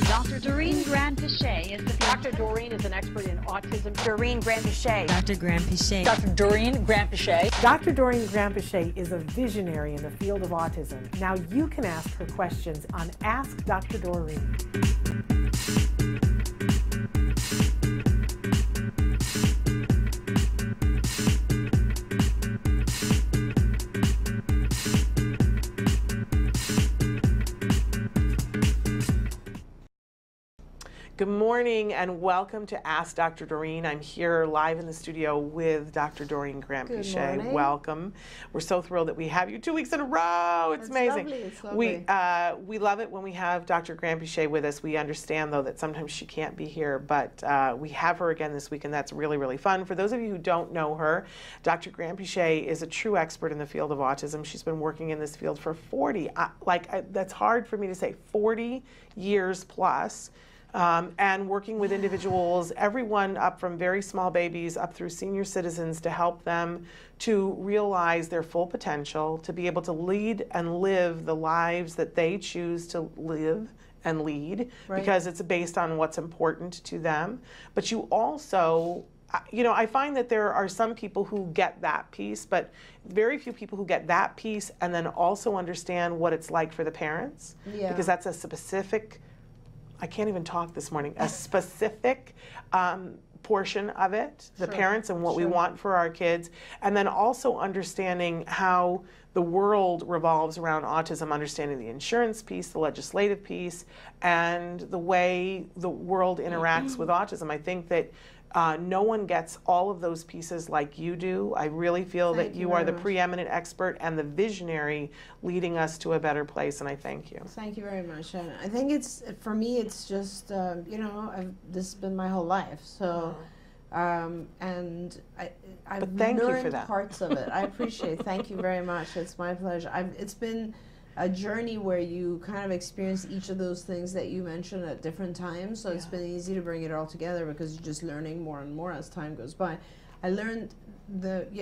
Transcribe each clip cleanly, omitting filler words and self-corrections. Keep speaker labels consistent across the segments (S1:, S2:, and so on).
S1: Dr. Doreen Grand-Pichet is the...
S2: Dr. Doreen is an expert in autism.
S3: Doreen Grand-Pichet.
S4: Dr. Grand-Pichet.
S2: Dr. Doreen Grand-Pichet.
S5: Dr. Doreen Grand-Pichet is a visionary in the field of autism. Now you can ask her questions on Ask Dr. Doreen.
S6: Good morning and welcome to Ask Dr. Doreen. I'm here live in the studio with Dr. Doreen Grand-Pichet. Welcome. We're so thrilled that we have you 2 weeks in a row. It's amazing.
S3: Lovely. It's lovely.
S6: We love it when we have Dr. Grand-Pichet with us. We understand though that sometimes she can't be here, but we have her again this week and that's really, really fun. For those of you who don't know her, Dr. Grand-Pichet is a true expert in the field of autism. She's been working in this field for 40, that's hard for me to say, 40 years plus. And working with individuals, everyone up from very small babies up through senior citizens to help them to realize their full potential, to be able to lead and live the lives that they choose to live and lead, because it's based on what's important to them. But you also, you know, I find that there are some people who get that piece, but very few people who get that piece and then also understand what it's like for the parents, because that's a specific, I can't even talk this morning, a specific portion of it, the parents and what we want for our kids, and then also understanding how the world revolves around autism, understanding the insurance piece, the legislative piece, and the way the world interacts with autism. I think that no one gets all of those pieces like you do. I really feel that you are the preeminent expert and the visionary leading us to a better place, and I thank you.
S3: Thank you very much. And I think it's, for me, it's just, you know, this has been my whole life. So, and I've learned parts of it. I appreciate it. Thank you very much. It's my pleasure. It's been a journey where you kind of experience each of those things that you mentioned at different times. So it's been easy to bring it all together because you're just learning more and more as time goes by. I learned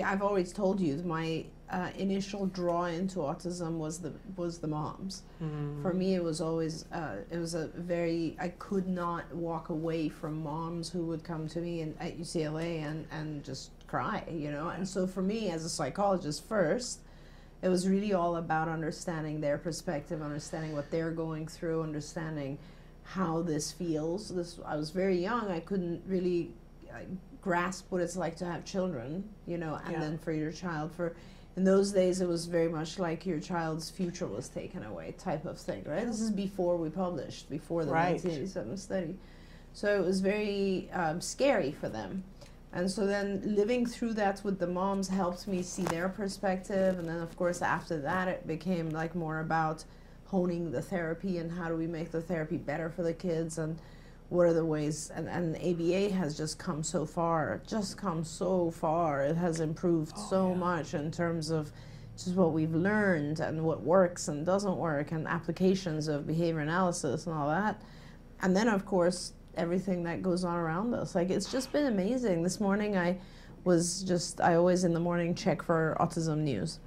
S3: I've always told you my initial draw into autism was the moms. For me, it was always I could not walk away from moms who would come to me at UCLA and just cry, you know. And so for me, as a psychologist first, it was really all about understanding their perspective, understanding what they're going through, understanding how this feels. I was very young. I couldn't really grasp what it's like to have children, you know, and then for your child. In those days, it was very much like your child's future was taken away type of thing, right? This is before we published, before the 1987 study. So it was very scary for them. And so then living through that with the moms helped me see their perspective. And then, of course, after that, it became like more about honing the therapy and how do we make the therapy better for the kids and what are the ways. And ABA has just come so far, It has improved so much in terms of just what we've learned and what works and doesn't work and applications of behavior analysis and all that. And then, of course, everything that goes on around us. Like, it's just been amazing. This morning I always in the morning check for autism news.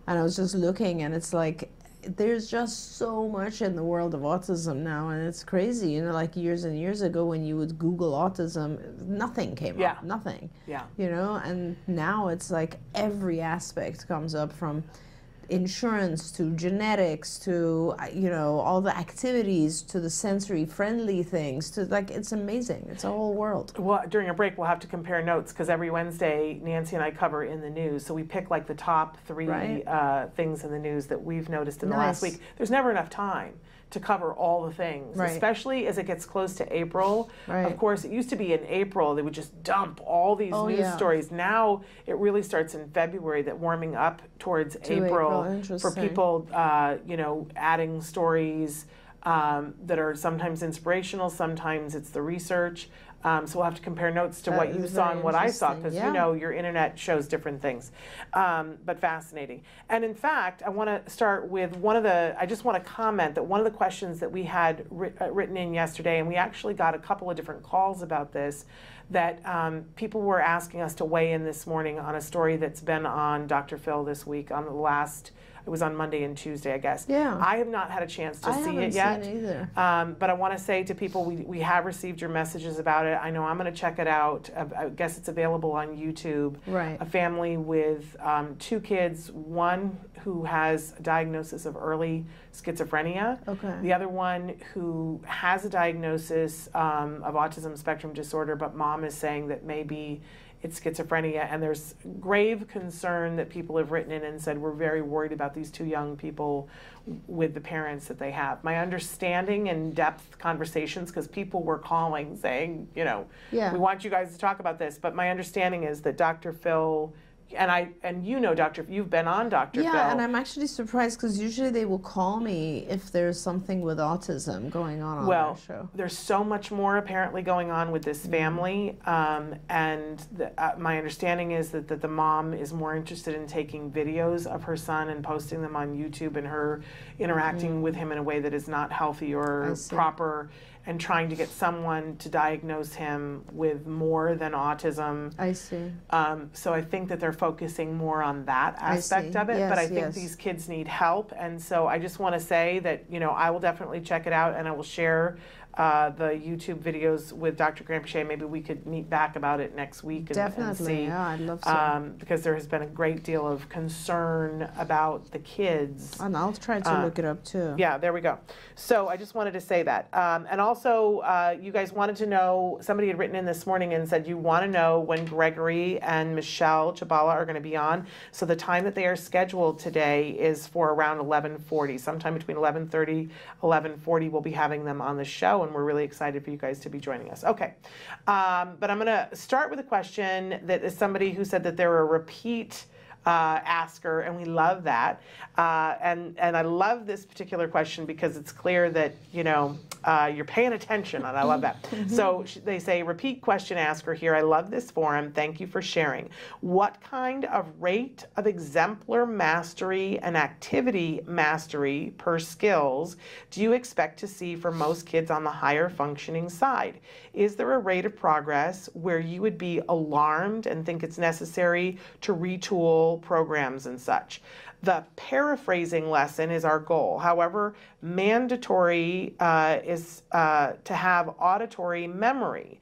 S3: And I was just looking and it's like, there's just so much in the world of autism now and it's crazy. You know, like years and years ago when you would Google autism, nothing came up, nothing. You know, and now it's like every aspect comes up from insurance to genetics to, you know, all the activities to the sensory friendly things to, like, it's amazing. It's a whole world.
S6: Well, during a break we'll have to compare notes because every Wednesday Nancy and I cover in the news, so we pick like the top 3 things in the news that we've noticed in the last week. There's never enough time to cover all the things, especially as it gets close to April. Of course, it used to be in April they would just dump all these news stories. Now it really starts in February, that warming up towards April for people, you know, adding stories that are sometimes inspirational, sometimes it's the research. So we'll have to compare notes to what you saw and what I saw, because you know your internet shows different things, but fascinating. And in fact, I want to start with I just want to comment that one of the questions that we had written in yesterday, and we actually got a couple of different calls about this, that people were asking us to weigh in this morning on a story that's been on Dr. Phil this week on the last It was on Monday and Tuesday, I guess.
S3: Yeah.
S6: I have not had a chance to see it yet.
S3: I haven't seen it either.
S6: But I want to say to people, we have received your messages about it. I know I'm going to check it out. I guess it's available on YouTube.
S3: Right.
S6: A family with 2 kids, one who has a diagnosis of early schizophrenia.
S3: Okay.
S6: The other one who has a diagnosis of autism spectrum disorder, but mom is saying that maybe it's schizophrenia, and there's grave concern that people have written in and said we're very worried about these 2 young people with the parents that they have. My understanding in depth conversations, because people were calling saying, you know, we want you guys to talk about this, but my understanding is that Dr. Phil, and you know you've been on Dr. Phil.
S3: Yeah, and I'm actually surprised because usually they will call me if there's something with autism going on their show.
S6: There's so much more apparently going on with this family, and my understanding is that the mom is more interested in taking videos of her son and posting them on YouTube, and her interacting with him in a way that is not healthy or proper, and trying to get someone to diagnose him with more than autism.
S3: I see.
S6: So I think that they're focusing more on that aspect of it,
S3: yes,
S6: but I think these kids need help, and so I just want to say that, you know, I will definitely check it out, and I will share the YouTube videos with Dr. Grampichet. Maybe we could meet back about it next week and see.
S3: Yeah, I'd love to.
S6: Because there has been a great deal of concern about the kids.
S3: And I'll try to look it up too.
S6: Yeah, there we go. So I just wanted to say that. And also, you guys wanted to know, somebody had written in this morning and said you want to know when Gregory and Michelle Chabala are going to be on. So the time that they are scheduled today is for around 11:40. Sometime between 11:30, 11:40, we'll be having them on the show, and we're really excited for you guys to be joining us. Okay, but I'm going to start with a question that is somebody who said that they're a repeat asker, and we love that. And I love this particular question because it's clear that, you know, you're paying attention, and I love that. So they say, repeat question asker here. I love this forum. Thank you for sharing. What kind of rate of exemplar mastery and activity mastery per skills do you expect to see for most kids on the higher functioning side? Is there a rate of progress where you would be alarmed and think it's necessary to retool programs and such? The paraphrasing lesson is our goal. However, mandatory is to have auditory memory.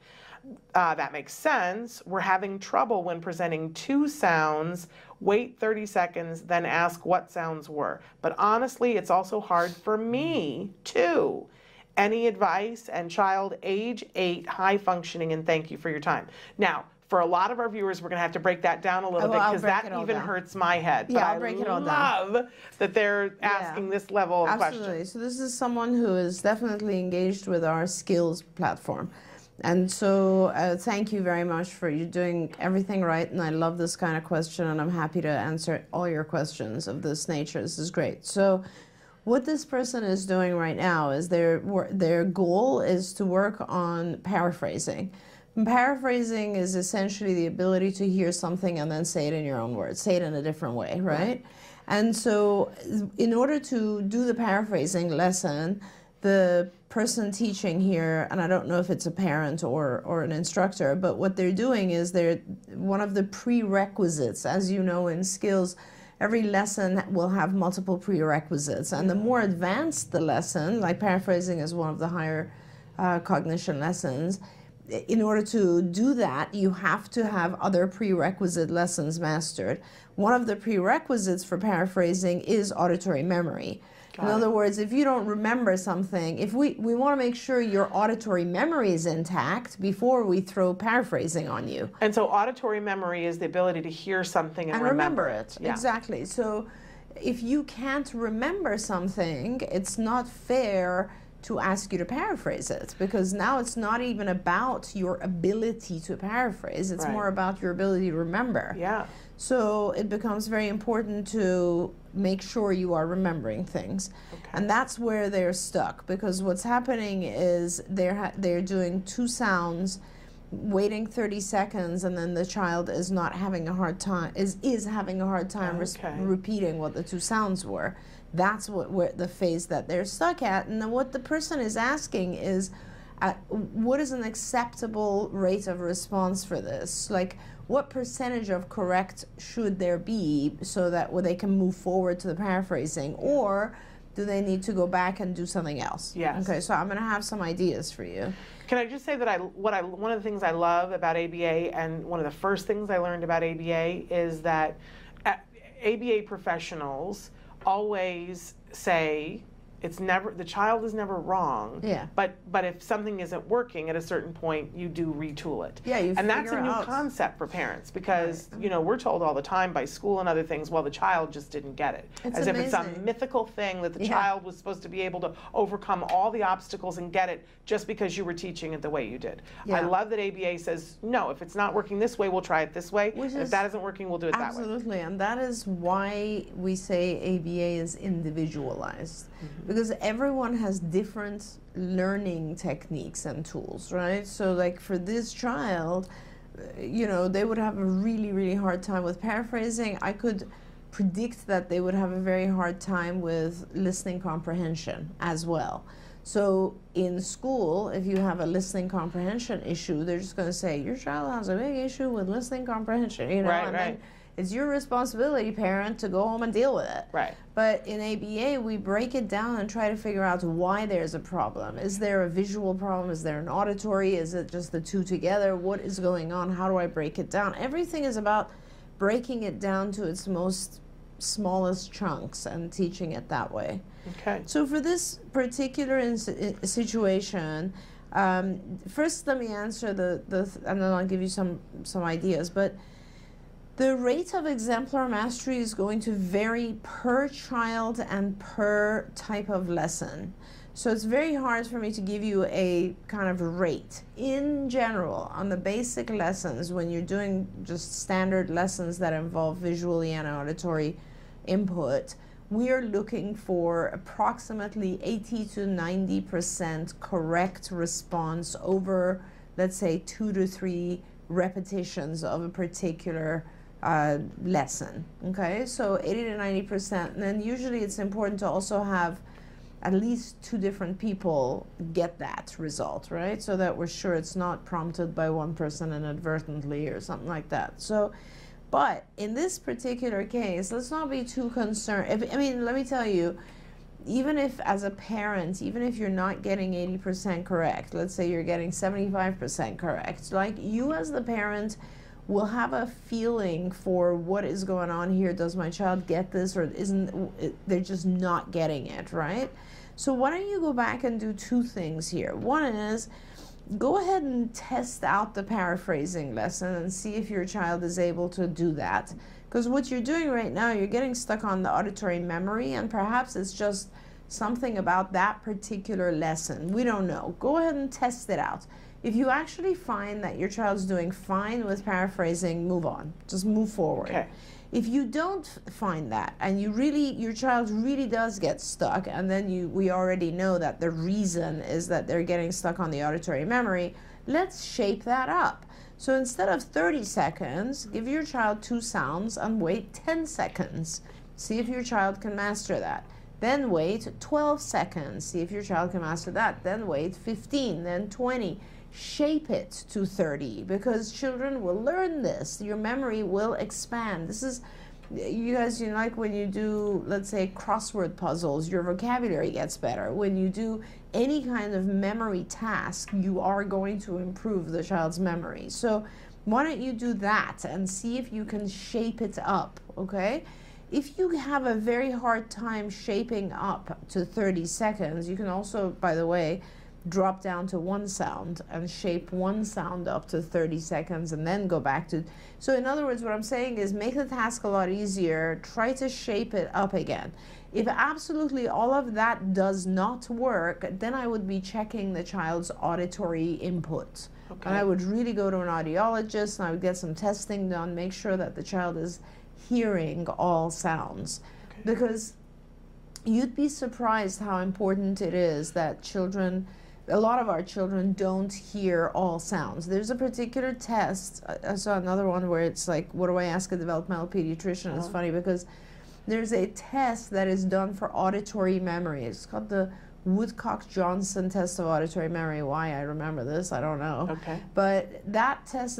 S6: That makes sense. We're having trouble when presenting 2 sounds, wait 30 seconds, then ask what sounds were. But honestly, it's also hard for me too. Any advice? And child age 8, high functioning, and thank you for your time. Now, for a lot of our viewers, we're going to have to break that down a little bit because that even hurts my head.
S3: Yeah,
S6: but
S3: I'll break it all down.
S6: I love that they're asking this level of question.
S3: Absolutely. So this is someone who is definitely engaged with our skills platform. And so thank you very much for you doing everything right. And I love this kind of question, and I'm happy to answer all your questions of this nature. This is great. So what this person is doing right now is their goal is to work on paraphrasing. And paraphrasing is essentially the ability to hear something and then say it in your own words, say it in a different way, right? And so in order to do the paraphrasing lesson, the person teaching here, and I don't know if it's a parent or an instructor, but what they're doing is one of the prerequisites, as you know in skills, every lesson will have multiple prerequisites. And the more advanced the lesson, like paraphrasing is one of the higher cognition lessons, in order to do that, you have to have other prerequisite lessons mastered. One of the prerequisites for paraphrasing is auditory memory. In other words, if you don't remember something, if we want to make sure your auditory memory is intact before we throw paraphrasing on you.
S6: And so auditory memory is the ability to hear something and remember it.
S3: Yeah. Exactly. So if you can't remember something, it's not fair to ask you to paraphrase it, because now it's not even about your ability to paraphrase, it's more about your ability to remember.
S6: Yeah.
S3: So it becomes very important to make sure you are remembering things. Okay. And that's where they're stuck, because what's happening is they're doing 2 sounds, waiting 30 seconds, and then the child is not having a hard time, is having a hard time repeating what the 2 sounds were. That's the phase that they're stuck at. And then what the person is asking is, what is an acceptable rate of response for this? Like, what percentage of correct should there be so that they can move forward to the paraphrasing, or do they need to go back and do something else?
S6: Yes.
S3: Okay, so I'm going to have some ideas for you.
S6: Can I just say that one of the things I love about ABA, and one of the first things I learned about ABA, is that ABA professionals always say the child is never wrong.
S3: Yeah.
S6: But if something isn't working at a certain point, you do retool it.
S3: Yeah,
S6: and that's a new concept for parents, because we're told all the time by school and other things, well, the child just didn't get it.
S3: It's
S6: as
S3: amazing.
S6: if it's some mythical thing that the child was supposed to be able to overcome all the obstacles and get it just because you were teaching it the way you did.
S3: Yeah.
S6: I love that ABA says, no, if it's not working this way, we'll try it this way. If that isn't working, we'll do it that way.
S3: Absolutely, and that is why we say ABA is individualized. Because everyone has different learning techniques and tools, right? So like for this child, they would have a really, really hard time with paraphrasing. I could predict that they would have a very hard time with listening comprehension as well. So in school, if you have a listening comprehension issue, they're just going to say, your child has a big issue with listening comprehension,
S6: Right.
S3: Then it's your responsibility, parent, to go home and deal with it.
S6: Right.
S3: But in ABA, we break it down and try to figure out why there's a problem. Is there a visual problem? Is there an auditory? Is it just the two together? What is going on? How do I break it down? Everything is about breaking it down to its most smallest chunks and teaching it that way.
S6: Okay.
S3: So for this particular situation, first let me answer and then I'll give you some ideas. But the rate of exemplar mastery is going to vary per child and per type of lesson. So it's very hard for me to give you a kind of rate. In general, on the basic lessons, when you're doing just standard lessons that involve visually and auditory input, we are looking for approximately 80 to 90% correct response over, let's say, 2 to 3 repetitions of a particular lesson. Okay, so 80 to 90%. And then usually it's important to also have at least 2 different people get that result, right? So that we're sure it's not prompted by one person inadvertently or something like that. So, but in this particular case, let's not be too concerned. I mean, let me tell you, even if as a parent, even if you're not getting 80% correct, let's say you're getting 75% correct, like you as the parent will have a feeling for what is going on here. Does my child get this, or they're just not getting it, right? So why don't you go back and do 2 things here. One is, go ahead and test out the paraphrasing lesson and see if your child is able to do that. Because what you're doing right now, you're getting stuck on the auditory memory, and perhaps it's just something about that particular lesson. We don't know. Go ahead and test it out. If you actually find that your child's doing fine with paraphrasing, move on. Just move forward.
S6: Okay.
S3: If you don't find that, and your child really does get stuck, and then we already know that the reason is that they're getting stuck on the auditory memory, let's shape that up. So instead of 30 seconds, give your child 2 sounds and wait 10 seconds. See if your child can master that. Then wait 12 seconds. See if your child can master that. Then wait 15, then 20. Shape it to 30, because children will learn this. Your memory will expand. This is, you guys, like when you do, let's say, crossword puzzles, your vocabulary gets better. When you do any kind of memory task, you are going to improve the child's memory. So why don't you do that and see if you can shape it up, okay? If you have a very hard time shaping up to 30 seconds, you can also, by the way, drop down to 1 sound and shape 1 sound up to 30 seconds and then go back to. So in other words, what I'm saying is make the task a lot easier, try to shape it up again. If absolutely all of that does not work, then I would be checking the child's auditory input. Okay. And I would really go to an audiologist and I would get some testing done, make sure that the child is hearing all sounds. Okay. Because you'd be surprised how important it is that a lot of our children don't hear all sounds. There's a particular test. I saw another one where it's like, what do I ask a developmental pediatrician? It's funny because there's a test that is done for auditory memory. It's called the Woodcock-Johnson test of auditory memory. Why I remember this, I don't know.
S6: Okay.
S3: But that test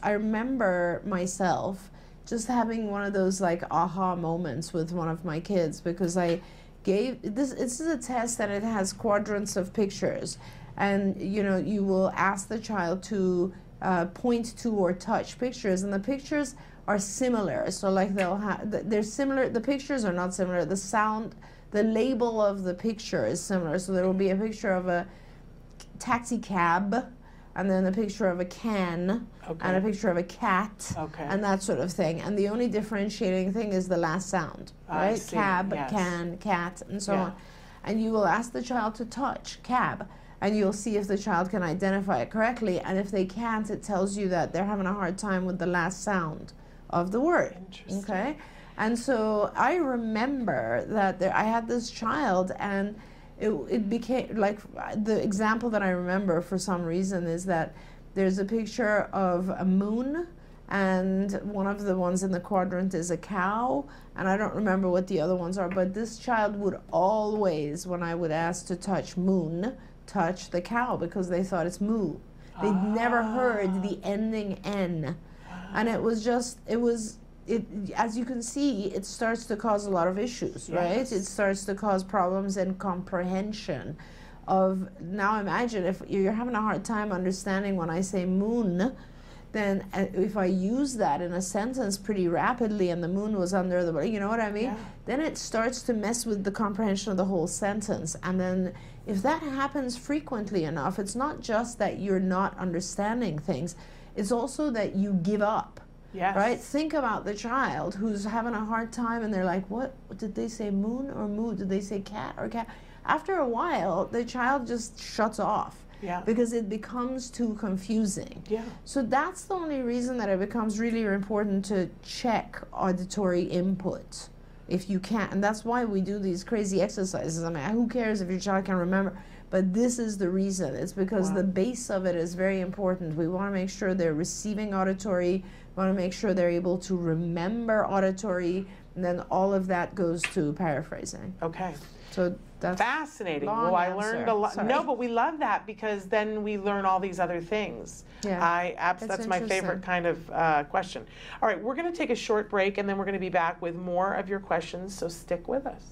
S3: I remember myself just having one of those like aha moments with one of my kids, because I gave this is a test and it has quadrants of pictures, and you will ask the child to point to or touch pictures, and the pictures are similar. So like they're similar. The pictures are not similar. The sound, the label of the picture is similar. So there will be a picture of a taxi cab, and then a picture of a can, and a picture of a cat, and that sort of thing. And the only differentiating thing is the last sound, right? Cab, can, cat, and so on. And you will ask the child to touch cab, and you'll see if the child can identify it correctly. And if they can't, it tells you that they're having a hard time with the last sound of the word.
S6: Interesting.
S3: Okay? And so I remember that I had this child, and it became like the example that I remember for some reason is that there's a picture of a moon, and one of the ones in the quadrant is a cow, and I don't remember what the other ones are, but this child would always, when I would ask to touch moon, touch the cow, because they thought it's moo. They'd never heard the ending N. And it was just, as you can see, it starts to cause a lot of issues, right? It starts to cause problems in comprehension of, now imagine if you're having a hard time understanding when I say moon, then if I use that in a sentence pretty rapidly and the moon was under the, you know what I mean? Yeah. Then it starts to mess with the comprehension of the whole sentence. And then if that happens frequently enough, it's not just that you're not understanding things, it's also that you give up.
S6: Yes.
S3: Right? Think about the child who's having a hard time and they're like, what did they say, moon or moo? Did they say cat or cat? After a while, the child just shuts off.
S6: Yeah.
S3: Because it becomes too confusing.
S6: Yeah.
S3: So that's the only reason that it becomes really important to check auditory input if you can. And that's why we do these crazy exercises. I mean, who cares if your child can remember? But this is the reason. It's because the base of it is very important. We want to make sure they're receiving auditory. We want to make sure they're able to remember auditory. And then all of that goes to paraphrasing.
S6: Okay.
S3: So that's
S6: fascinating. Well, I learned a lot. No, but we love that because then we learn all these other things. Yeah, that's my favorite kind of question. All right, we're going to take a short break, and then we're going to be back with more of your questions, so stick with us.